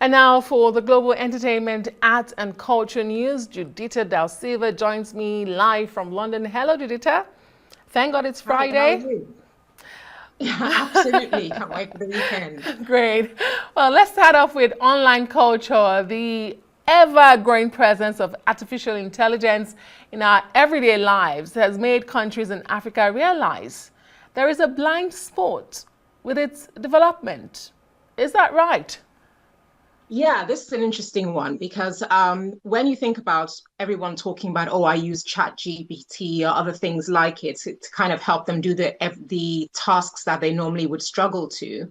And now for the global entertainment, art and culture news, Judita Del Silva joins me live from London. Hello, Judita. Thank God it's Hi, how are Friday. you? Yeah, absolutely. Can't wait for the weekend. Great. Well, let's start off with online culture, the ever-growing presence of artificial intelligence in our everyday lives has made countries in Africa realize there is a blind spot with its development. Is that right? Yeah, this is an interesting one because when you think about everyone talking about, oh, I use Chat GPT or other things like it to kind of help them do the tasks that they normally would struggle to,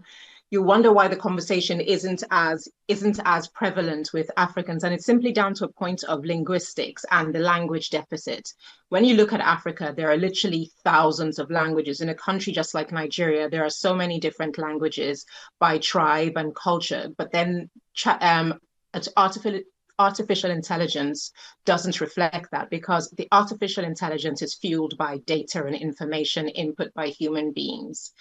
you wonder why the conversation isn't as prevalent with Africans, and it's simply down to a point of linguistics and the language deficit. When you look at Africa, there are literally thousands of languages. In a country just like Nigeria, there are so many different languages by tribe and culture, but then artificial artificial intelligence doesn't reflect that because the artificial intelligence is fueled by data and information input by human beings.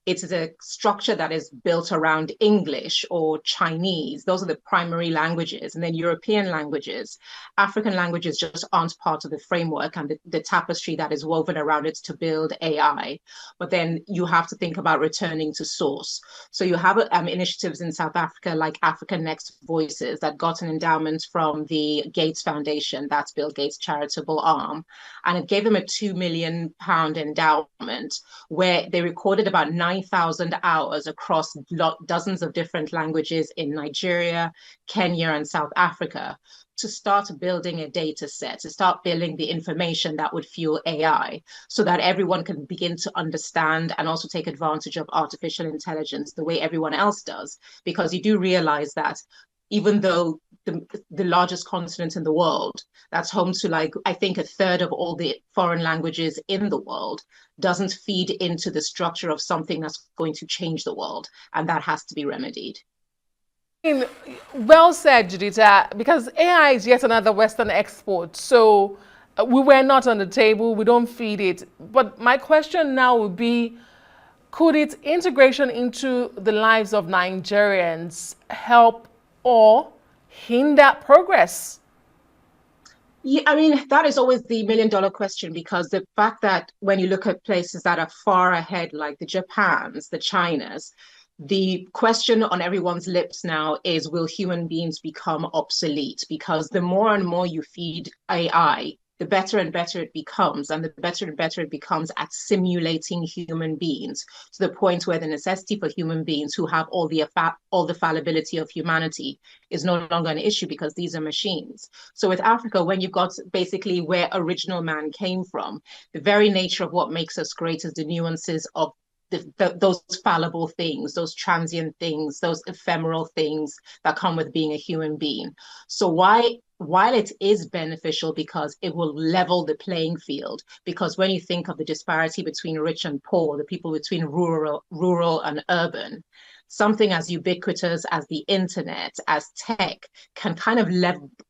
It is a structure that is built around English or Chinese. Those are the primary languages. And then European languages, African languages just aren't part of the framework and the tapestry that is woven around it to build AI. But then you have to think about returning to source. So you have initiatives in South Africa like Africa Next Voices that got an endowment from the Gates Foundation, that's Bill Gates' charitable arm. And it gave them a £2 million endowment where they recorded about 9,000 hours across dozens of different languages in Nigeria, Kenya, and South Africa to start building a data set, to start building the information that would fuel AI so that everyone can begin to understand and also take advantage of artificial intelligence the way everyone else does. Because you do realize that even though the largest continent in the world, that's home to like, I think a third of all the foreign languages in the world, doesn't feed into the structure of something that's going to change the world. And that has to be remedied. Well said, Judita, because AI is yet another Western export. So we were not on the table, we don't feed it. But my question now would be, could its integration into the lives of Nigerians help or hinder progress? Yeah, I mean, that is always the $1 million question because the fact that when you look at places that are far ahead, like the Japans, the Chinas, the question on everyone's lips now is, will human beings become obsolete? Because the more and more you feed AI, the better and better it becomes, and the better and better it becomes at simulating human beings to the point where the necessity for human beings who have all the fallibility of humanity is no longer an issue because these are machines. So with Africa, when you've got basically where original man came from, the very nature of what makes us great is the nuances of those fallible things, those transient things, those ephemeral things that come with being a human being. So while it is beneficial because it will level the playing field, because when you think of the disparity between rich and poor, the people between rural and urban, something as ubiquitous as the internet, as tech, can kind of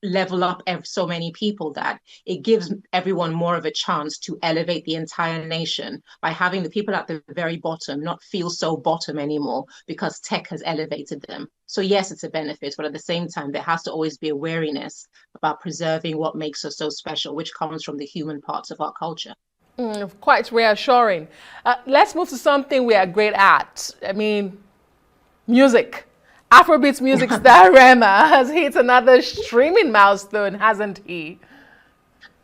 level up so many people that it gives everyone more of a chance to elevate the entire nation by having the people at the very bottom not feel so bottom anymore because tech has elevated them. So yes, it's a benefit, but at the same time, there has to always be a wariness about preserving what makes us so special, which comes from the human parts of our culture. Quite reassuring. Let's move to something we are great at. I mean, music. Afrobeats music star Rema has hit another streaming milestone, hasn't he?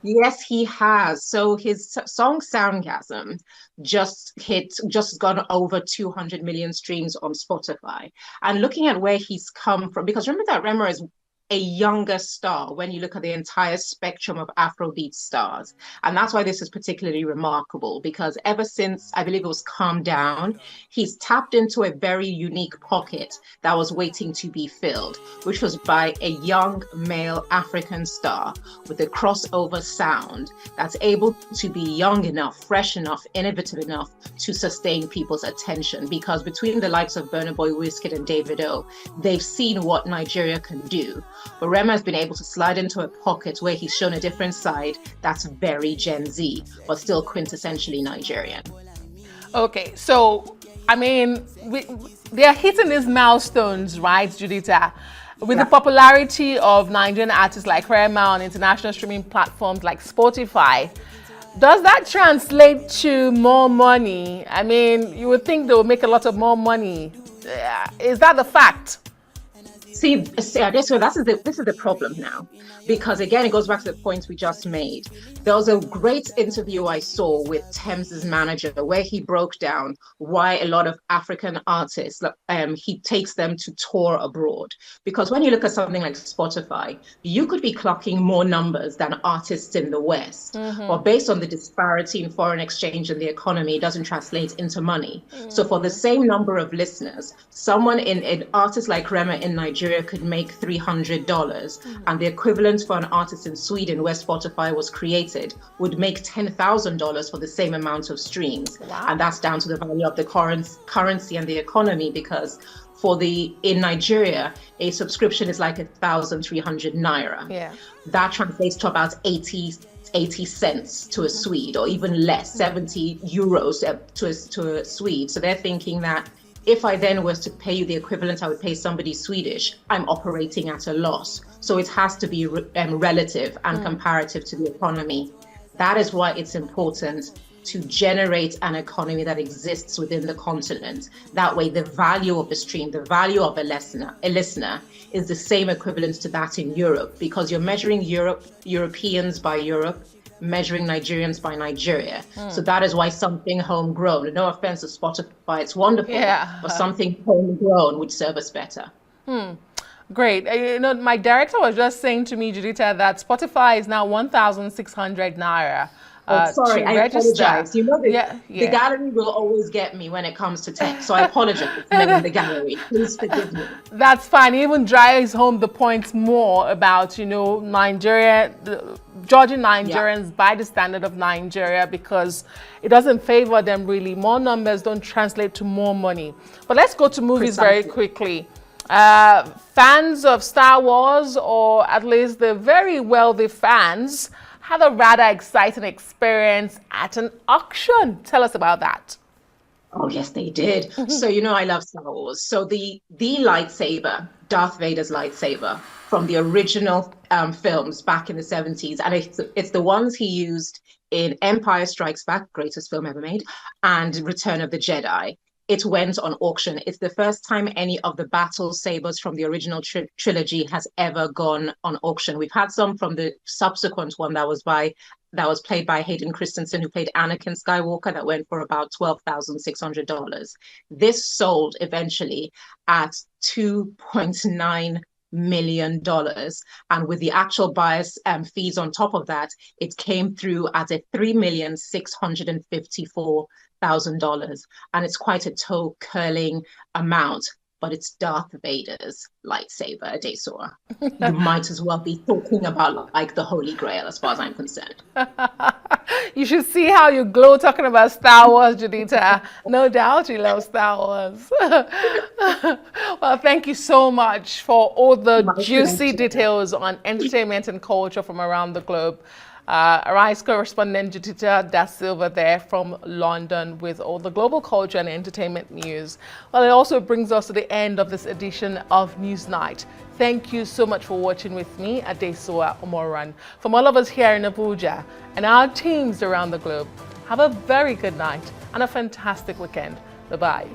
Yes, he has. So his song Soundgasm just gone over 200 million streams on Spotify. And looking at where he's come from, because remember that Rema is a younger star when you look at the entire spectrum of Afrobeat stars. And that's why this is particularly remarkable because ever since I believe it was Calm Down, he's tapped into a very unique pocket that was waiting to be filled, which was by a young male African star with a crossover sound that's able to be young enough, fresh enough, innovative enough to sustain people's attention. Because between the likes of Burna Boy, Wizkid, and Davido, they've seen what Nigeria can do. But Rema has been able to slide into a pocket where he's shown a different side that's very Gen Z, but still quintessentially Nigerian. Okay, so I mean, they are hitting these milestones, right, Judita? With the popularity of Nigerian artists like Rema on international streaming platforms like Spotify, does that translate to more money? I mean, you would think they would make a lot of more money. Is that the fact? See, so this is the problem now, because again, it goes back to the point we just made. There was a great interview I saw with Thames's manager where he broke down why a lot of African artists, he takes them to tour abroad. Because when you look at something like Spotify, you could be clocking more numbers than artists in the West. But based on the disparity in foreign exchange and the economy, it doesn't translate into money. So for the same number of listeners, someone in an artist like Rema in Nigeria could make $300, and the equivalent for an artist in Sweden, where Spotify was created, would make $10,000 for the same amount of streams. Wow. And that's down to the value of the currency and the economy, because in Nigeria, a subscription is like 1,300 naira. Yeah. That translates to about 80 cents to a Swede, or even less, 70 euros to a Swede. So they're thinking that if I then was to pay you the equivalent I would pay somebody Swedish, I'm operating at a loss. So it has to be relative and comparative to the economy. That is why it's important to generate an economy that exists within the continent. That way, the value of the stream, the value of a listener is the same equivalent to that in Europe, because you're measuring Europeans by Europe, measuring Nigerians by Nigeria. So that is why something homegrown, no offense to Spotify, it's wonderful, but something homegrown would serve us better. Great. My director was just saying to me, Judita, that Spotify is now 1,600 naira. Sorry, I apologize. You know, the Yeah. gallery will always get me when it comes to tech. So I apologize for the gallery. Please forgive me. That's fine. It even drives home the point more about, Nigeria, judging Nigerians by the standard of Nigeria, because it doesn't favor them really. More numbers don't translate to more money. But let's go to movies very quickly. Fans of Star Wars, or at least the very wealthy fans, had a rather exciting experience at an auction. Tell us about that. Oh, yes, they did. So, I love Star Wars. So the lightsaber, Darth Vader's lightsaber from the original films back in the 70s, and it's the ones he used in Empire Strikes Back, greatest film ever made, and Return of the Jedi. It went on auction. It's the first time any of the battle sabers from the original trilogy has ever gone on auction. We've had some from the subsequent one that was played by Hayden Christensen, who played Anakin Skywalker, that went for about $12,600. This sold eventually at $2.9 million, and with the actual buyer's fees on top of that, it came through at a $3,654,000, and it's quite a toe curling amount, but it's Darth Vader's lightsaber, Adesua. You might as well be talking about like the Holy Grail, as far as I'm concerned. You should see how you glow talking about Star Wars, Judita. No doubt you love Star Wars. Well, thank you so much for all the juicy details on entertainment and culture from around the globe. Arise correspondent Judita Da Silva there from London with all the global culture and entertainment news. Well, it also brings us to the end of this edition of Newsnight. Thank you so much for watching with me, Adesua Omoran. From all of us here in Abuja and our teams around the globe, have a very good night and a fantastic weekend. Bye-bye.